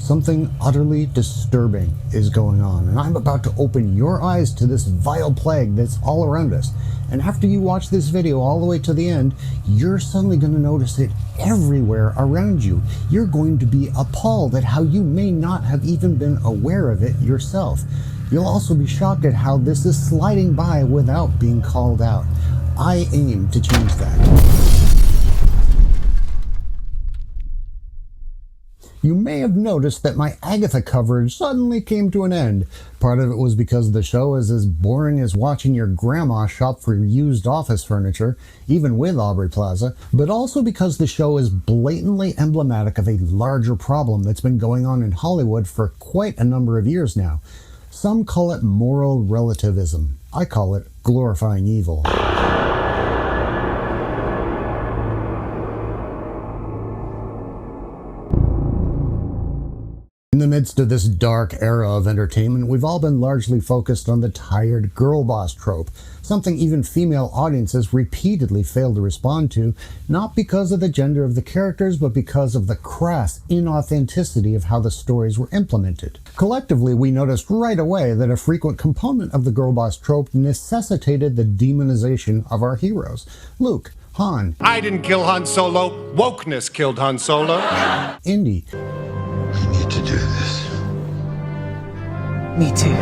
Something utterly disturbing is going on, and I'm about to open your eyes to this vile plague that's all around us. And after you watch this video all the way to the end, you're suddenly going to notice it everywhere around you. You're going to be appalled at how you may not have even been aware of it yourself. You'll also be shocked at how this is sliding by without being called out. I aim to change that. You may have noticed that my Agatha coverage suddenly came to an end. Part of it was because the show is as boring as watching your grandma shop for used office furniture, even with Aubrey Plaza, but also because the show is blatantly emblematic of a larger problem that's been going on in Hollywood for quite a number of years now. Some call it moral relativism. I call it glorifying evil. In the midst of this dark era of entertainment, we've all been largely focused on the tired girl boss trope, something even female audiences repeatedly fail to respond to, not because of the gender of the characters, but because of the crass inauthenticity of how the stories were implemented. Collectively, we noticed right away that a frequent component of the girl boss trope necessitated the demonization of our heroes. Luke, Han. I didn't kill Han Solo. Wokeness killed Han Solo. Indy. We need to do this. Me too.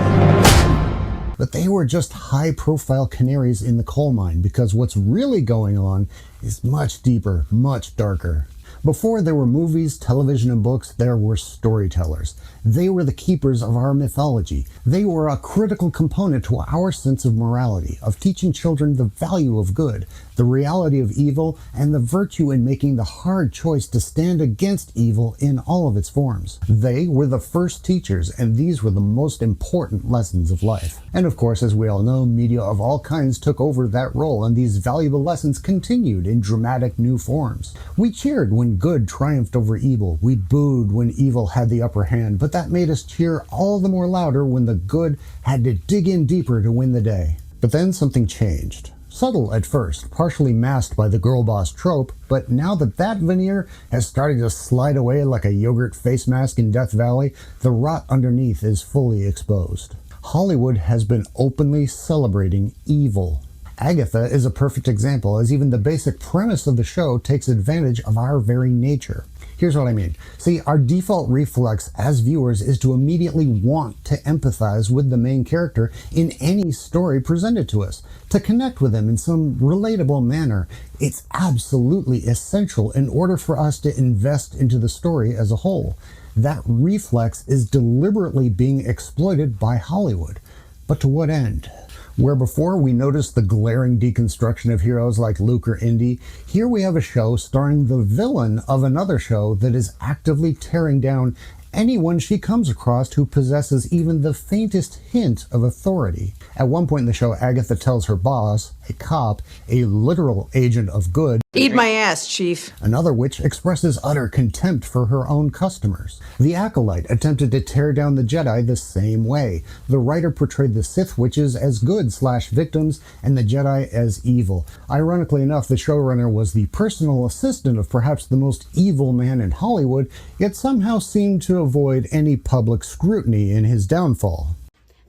But they were just high-profile canaries in the coal mine, because what's really going on is much deeper, much darker. Before there were movies, television, and books, there were storytellers. They were the keepers of our mythology. They were a critical component to our sense of morality, of teaching children the value of good, the reality of evil, and the virtue in making the hard choice to stand against evil in all of its forms. They were the first teachers, and these were the most important lessons of life. And of course, as we all know, media of all kinds took over that role, and these valuable lessons continued in dramatic new forms. We cheered when good triumphed over evil. We booed when evil had the upper hand, but that made us cheer all the more louder when the good had to dig in deeper to win the day. But then something changed. Subtle at first, partially masked by the girl boss trope, but now that that veneer has started to slide away like a yogurt face mask in Death Valley, the rot underneath is fully exposed. Hollywood has been openly celebrating evil. Agatha is a perfect example, as even the basic premise of the show takes advantage of our very nature. Here's what I mean. See, our default reflex as viewers is to immediately want to empathize with the main character in any story presented to us, to connect with them in some relatable manner. It's absolutely essential in order for us to invest into the story as a whole. That reflex is deliberately being exploited by Hollywood. But to what end? Where before we noticed the glaring deconstruction of heroes like Luke or Indy, here we have a show starring the villain of another show that is actively tearing down anyone she comes across who possesses even the faintest hint of authority. At one point in the show, Agatha tells her boss, a cop, a literal agent of good, Eat my ass, Chief. another witch expresses utter contempt for her own customers. The Acolyte attempted to tear down the Jedi the same way. The writer portrayed the Sith witches as good/victims and the Jedi as evil. Ironically enough, the showrunner was the personal assistant of perhaps the most evil man in Hollywood, yet somehow seemed to avoid any public scrutiny in his downfall.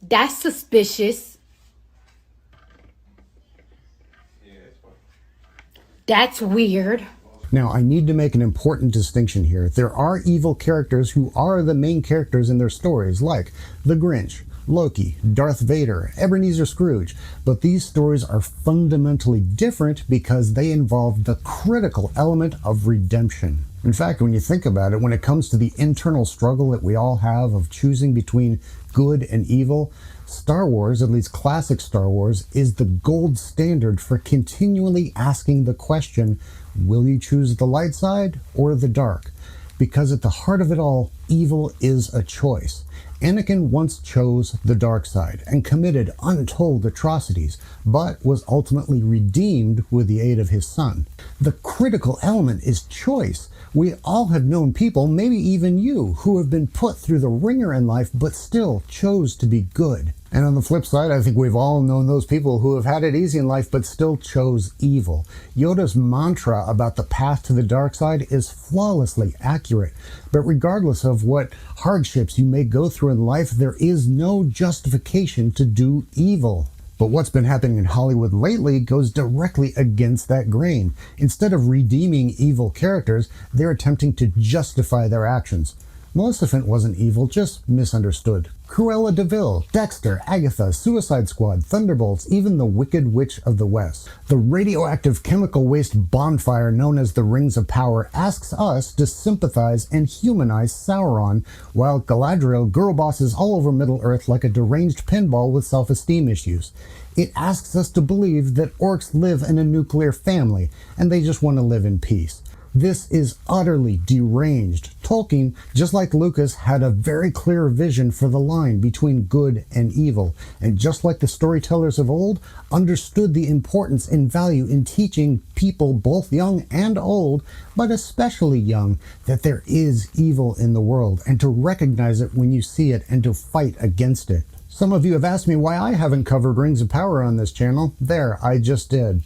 That's suspicious. That's weird. Now, I need to make an important distinction here. There are evil characters who are the main characters in their stories, like the Grinch, Loki, Darth Vader, Ebenezer Scrooge, but these stories are fundamentally different because they involve the critical element of redemption. In fact, when you think about it, when it comes to the internal struggle that we all have of choosing between good and evil, Star Wars, at least classic Star Wars, is the gold standard for continually asking the question, will you choose the light side or the dark? Because at the heart of it all, evil is a choice. Anakin once chose the dark side and committed untold atrocities, but was ultimately redeemed with the aid of his son. The critical element is choice. We all have known people, maybe even you, who have been put through the ringer in life but still chose to be good. And on the flip side, I think we've all known those people who have had it easy in life but still chose evil. Yoda's mantra about the path to the dark side is flawlessly accurate. But regardless of what hardships you may go through in life, there is no justification to do evil. But what's been happening in Hollywood lately goes directly against that grain. Instead of redeeming evil characters, they're attempting to justify their actions. Malicifent wasn't evil, just misunderstood. Cruella DeVille, Dexter, Agatha, Suicide Squad, Thunderbolts, even the Wicked Witch of the West. The radioactive chemical waste bonfire known as the Rings of Power asks us to sympathize and humanize Sauron, while Galadriel girl bosses all over Middle-earth like a deranged pinball with self-esteem issues. It asks us to believe that orcs live in a nuclear family, and they just want to live in peace. This is utterly deranged. Tolkien, just like Lucas, had a very clear vision for the line between good and evil, and just like the storytellers of old, understood the importance and value in teaching people, both young and old, but especially young, that there is evil in the world, and to recognize it when you see it and to fight against it. Some of you have asked me why I haven't covered Rings of Power on this channel. There, I just did.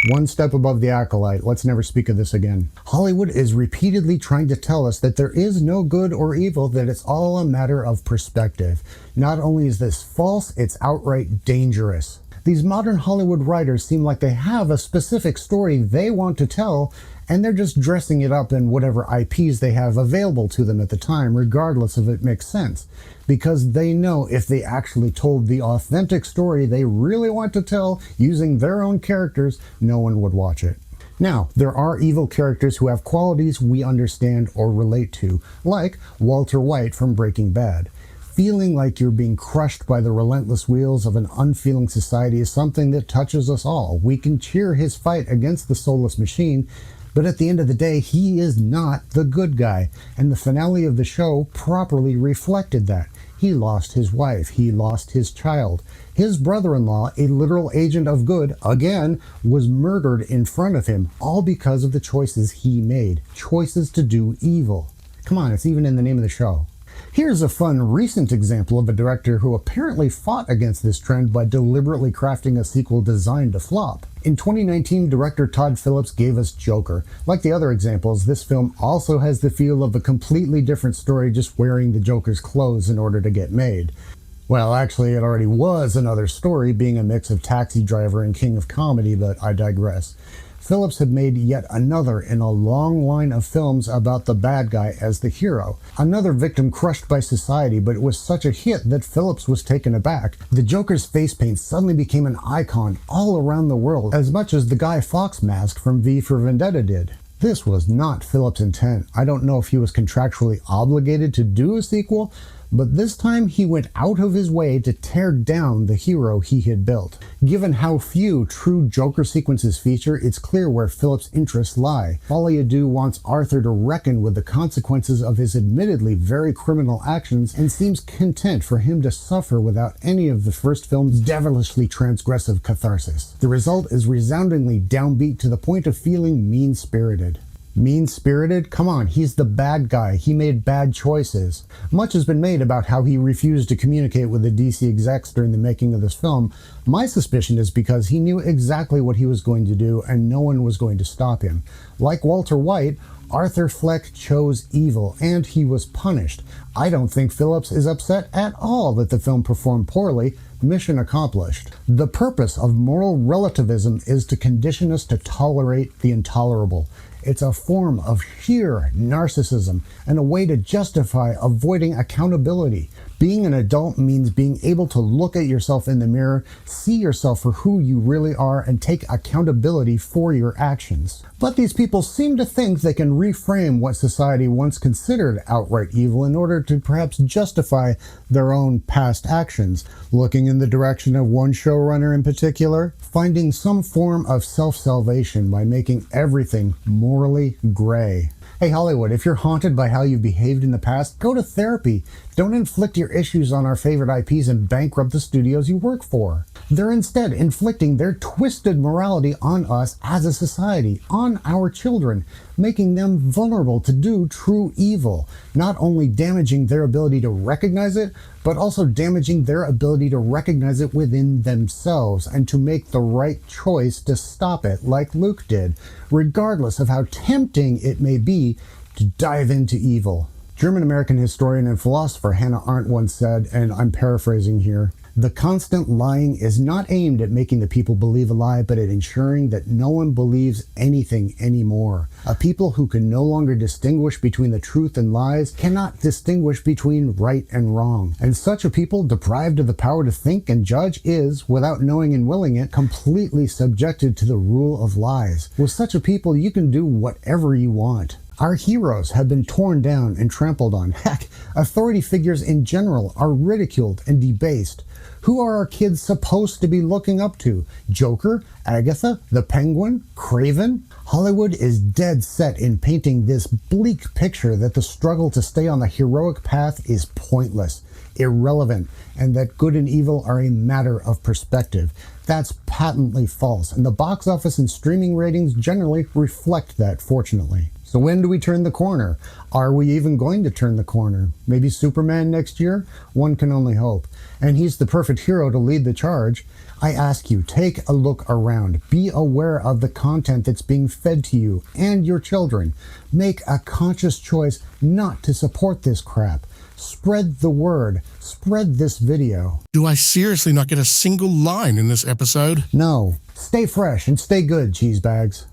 One step above the Acolyte. Let's never speak of this again. Hollywood is repeatedly trying to tell us that there is no good or evil, that it's all a matter of perspective. Not only is this false, it's outright dangerous. These modern Hollywood writers seem like they have a specific story they want to tell, and they're just dressing it up in whatever IPs they have available to them at the time, regardless if it makes sense. Because they know if they actually told the authentic story they really want to tell using their own characters, no one would watch it. Now, there are evil characters who have qualities we understand or relate to, like Walter White from Breaking Bad. Feeling like you're being crushed by the relentless wheels of an unfeeling society is something that touches us all. We can cheer his fight against the soulless machine, but at the end of the day, he is not the good guy, and the finale of the show properly reflected that. He lost his wife, he lost his child. His brother-in-law, a literal agent of good, again, was murdered in front of him, all because of the choices he made. Choices to do evil. Come on, it's even in the name of the show. Here's a fun recent example of a director who apparently fought against this trend by deliberately crafting a sequel designed to flop. In 2019, director Todd Phillips gave us Joker. Like the other examples, this film also has the feel of a completely different story, just wearing the Joker's clothes in order to get made. Well, actually, it already was another story, being a mix of Taxi Driver and King of Comedy, but I digress. Phillips had made yet another in a long line of films about the bad guy as the hero. Another victim crushed by society, but it was such a hit that Phillips was taken aback. The Joker's face paint suddenly became an icon all around the world, as much as the Guy Fawkes mask from V for Vendetta did. This was not Phillips' intent. I don't know if he was contractually obligated to do a sequel, but this time he went out of his way to tear down the hero he had built. Given how few true Joker sequences feature, it's clear where Phillips' interests lie. Folia Du wants Arthur to reckon with the consequences of his admittedly very criminal actions, and seems content for him to suffer without any of the first film's devilishly transgressive catharsis. The result is resoundingly downbeat to the point of feeling mean-spirited. Mean-spirited? Come on, he's the bad guy. He made bad choices. Much has been made about how he refused to communicate with the DC execs during the making of this film. My suspicion is because he knew exactly what he was going to do and no one was going to stop him. Like Walter White, Arthur Fleck chose evil, and he was punished. I don't think Phillips is upset at all that the film performed poorly. Mission accomplished. The purpose of moral relativism is to condition us to tolerate the intolerable. It's a form of sheer narcissism and a way to justify avoiding accountability. Being an adult means being able to look at yourself in the mirror, see yourself for who you really are, and take accountability for your actions. But these people seem to think they can reframe what society once considered outright evil in order to perhaps justify their own past actions, looking in the direction of one showrunner in particular, finding some form of self-salvation by making everything morally gray. Hey Hollywood, if you're haunted by how you've behaved in the past, go to therapy. Don't inflict your issues on our favorite IPs and bankrupt the studios you work for. They're instead inflicting their twisted morality on us as a society, on our children, making them vulnerable to do true evil, not only damaging their ability to recognize it, but also damaging their ability to recognize it within themselves and to make the right choice to stop it, like Luke did, regardless of how tempting it may be to dive into evil. German-American historian and philosopher Hannah Arendt once said, and I'm paraphrasing here, "The constant lying is not aimed at making the people believe a lie, but at ensuring that no one believes anything anymore. A people who can no longer distinguish between the truth and lies cannot distinguish between right and wrong. And such a people, deprived of the power to think and judge, is, without knowing and willing it, completely subjected to the rule of lies. With such a people, you can do whatever you want." Our heroes have been torn down and trampled on. Heck, authority figures in general are ridiculed and debased. Who are our kids supposed to be looking up to? Joker? Agatha? The Penguin? Kraven? Hollywood is dead set in painting this bleak picture that the struggle to stay on the heroic path is pointless, irrelevant, and that good and evil are a matter of perspective. That's patently false, and the box office and streaming ratings generally reflect that, fortunately. So when do we turn the corner? Are we even going to turn the corner? Maybe Superman next year? One can only hope. And he's the perfect hero to lead the charge. I ask you, take a look around. Be aware of the content that's being fed to you and your children. Make a conscious choice not to support this crap. Spread the word. Spread this video. Do I seriously not get a single line in this episode? No. Stay fresh and stay good, cheese bags.